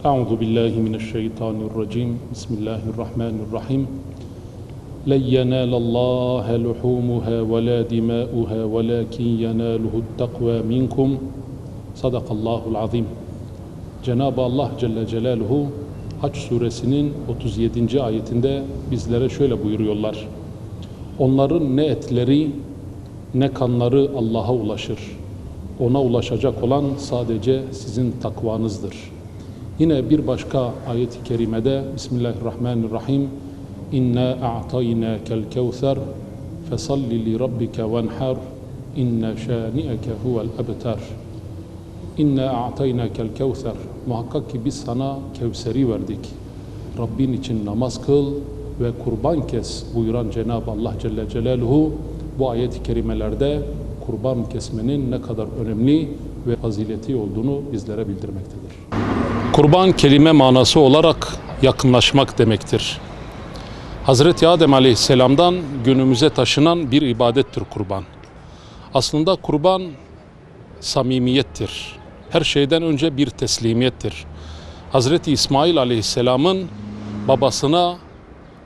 Euzu billahi mineşşeytanirracim. Bismillahirrahmanirrahim. Len yenalallaha luhumuha ve la dimauha velakin yenaluhu't-takva minkum. Sadakallahul azim. Cenab-ı Allah Celle Celaluhu Hac suresinin 37. ayetinde bizlere şöyle buyuruyorlar. Onların ne etleri ne kanları Allah'a ulaşır. Ona ulaşacak olan sadece sizin takvanızdır. Yine bir başka ayet-i kerimede Bismillahirrahmanirrahim. İnna a'taynâkel kevser fesalli li rabbike venhar inne şâni'eke huvel ebtar. İnna a'taynâkel kevser. Muhakkak ki biz sana Kevser'i verdik. Rabbin için namaz kıl ve kurban kes buyuran Cenab-ı Allah Celle Celaluhu bu ayet-i kerimelerde kurban kesmenin ne kadar önemli ve fazileti olduğunu bizlere bildirmektedir. Kurban kelime manası olarak yakınlaşmak demektir. Hazreti Adem Aleyhisselam'dan günümüze taşınan bir ibadettir kurban. Aslında kurban samimiyettir. Her şeyden önce bir teslimiyettir. Hazreti İsmail Aleyhisselam'ın babasına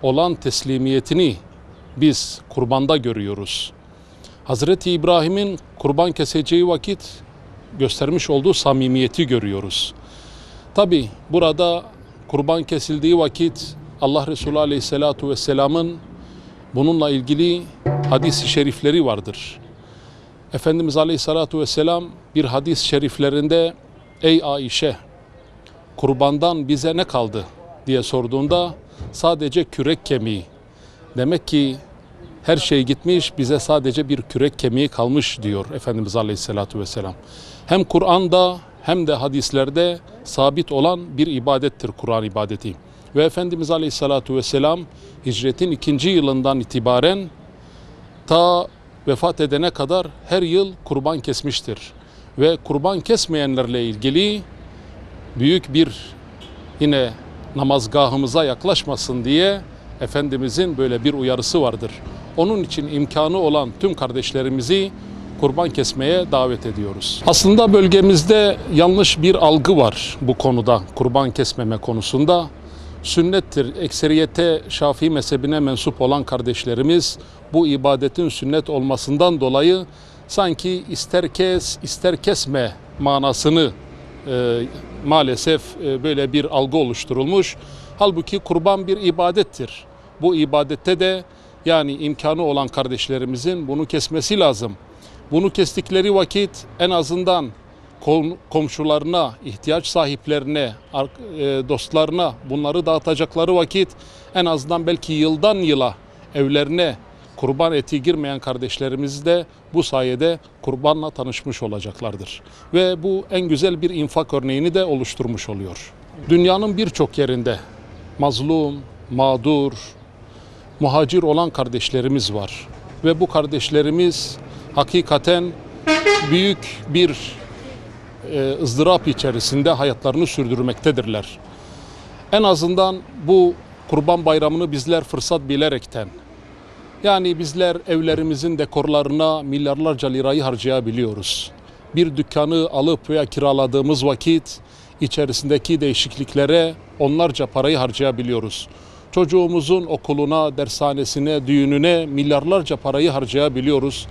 olan teslimiyetini biz kurbanda görüyoruz. Hazreti İbrahim'in kurban keseceği vakit göstermiş olduğu samimiyeti görüyoruz. Tabi burada kurban kesildiği vakit Allah Resulü Aleyhisselatü Vesselam'ın bununla ilgili hadis-i şerifleri vardır. Efendimiz Aleyhisselatü Vesselam bir hadis-i şeriflerinde ey Ayşe kurbandan bize ne kaldı diye sorduğunda sadece kürek kemiği. Demek ki her şey gitmiş, bize sadece bir kürek kemiği kalmış diyor Efendimiz Aleyhisselatü Vesselam. Hem Kur'an'da hem de hadislerde sabit olan bir ibadettir Kur'an ibadeti. Ve Efendimiz Aleyhisselatü Vesselam hicretin 2. yılından itibaren ta vefat edene kadar her yıl kurban kesmiştir. Ve kurban kesmeyenlerle ilgili büyük bir yine namazgahımıza yaklaşmasın diye Efendimizin böyle bir uyarısı vardır. Onun için imkanı olan tüm kardeşlerimizi kurban kesmeye davet ediyoruz. Aslında bölgemizde yanlış bir algı var bu konuda, kurban kesmeme konusunda. Sünnettir. Ekseriyete Şafii mezhebine mensup olan kardeşlerimiz bu ibadetin sünnet olmasından dolayı sanki ister kes ister kesme manasını maalesef böyle bir algı oluşturulmuş. Halbuki kurban bir ibadettir. Bu ibadette de yani imkanı olan kardeşlerimizin bunu kesmesi lazım. Bunu kestikleri vakit en azından komşularına, ihtiyaç sahiplerine, dostlarına bunları dağıtacakları vakit en azından belki yıldan yıla evlerine kurban eti girmeyen kardeşlerimiz de bu sayede kurbanla tanışmış olacaklardır. Ve bu en güzel bir infak örneğini de oluşturmuş oluyor. Dünyanın birçok yerinde mazlum, mağdur, muhacir olan kardeşlerimiz var. Ve bu kardeşlerimiz hakikaten büyük bir ızdırap içerisinde hayatlarını sürdürmektedirler. En azından bu Kurban Bayramı'nı bizler fırsat bilerekten, yani bizler evlerimizin dekorlarına milyarlarca lirayı harcayabiliyoruz. Bir dükkanı alıp veya kiraladığımız vakit içerisindeki değişikliklere onlarca parayı harcayabiliyoruz. Çocuğumuzun okuluna, dershanesine, düğününe milyarlarca parayı harcayabiliyoruz.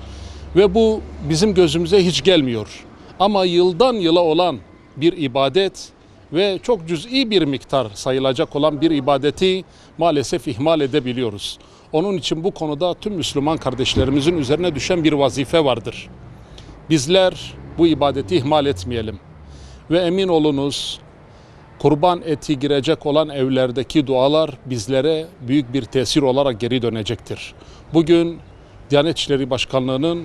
Ve bu bizim gözümüze hiç gelmiyor. Ama yıldan yıla olan bir ibadet ve çok cüz'i bir miktar sayılacak olan bir ibadeti maalesef ihmal edebiliyoruz. Onun için bu konuda tüm Müslüman kardeşlerimizin üzerine düşen bir vazife vardır. Bizler bu ibadeti ihmal etmeyelim. Ve emin olunuz kurban eti girecek olan evlerdeki dualar bizlere büyük bir tesir olarak geri dönecektir. Bugün Diyanet İşleri Başkanlığı'nın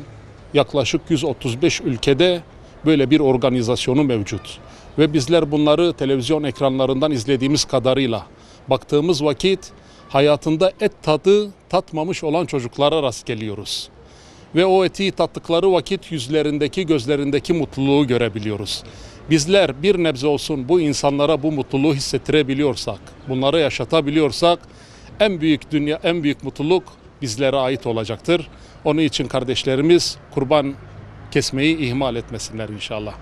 yaklaşık 135 ülkede böyle bir organizasyonu mevcut. Ve bizler bunları televizyon ekranlarından izlediğimiz kadarıyla baktığımız vakit hayatında et tadı tatmamış olan çocuklara rast geliyoruz. Ve o eti tattıkları vakit yüzlerindeki, gözlerindeki mutluluğu görebiliyoruz. Bizler bir nebze olsun bu insanlara bu mutluluğu hissettirebiliyorsak, bunları yaşatabiliyorsak en büyük mutluluk bizlere ait olacaktır. Onun için kardeşlerimiz kurban kesmeyi ihmal etmesinler inşallah.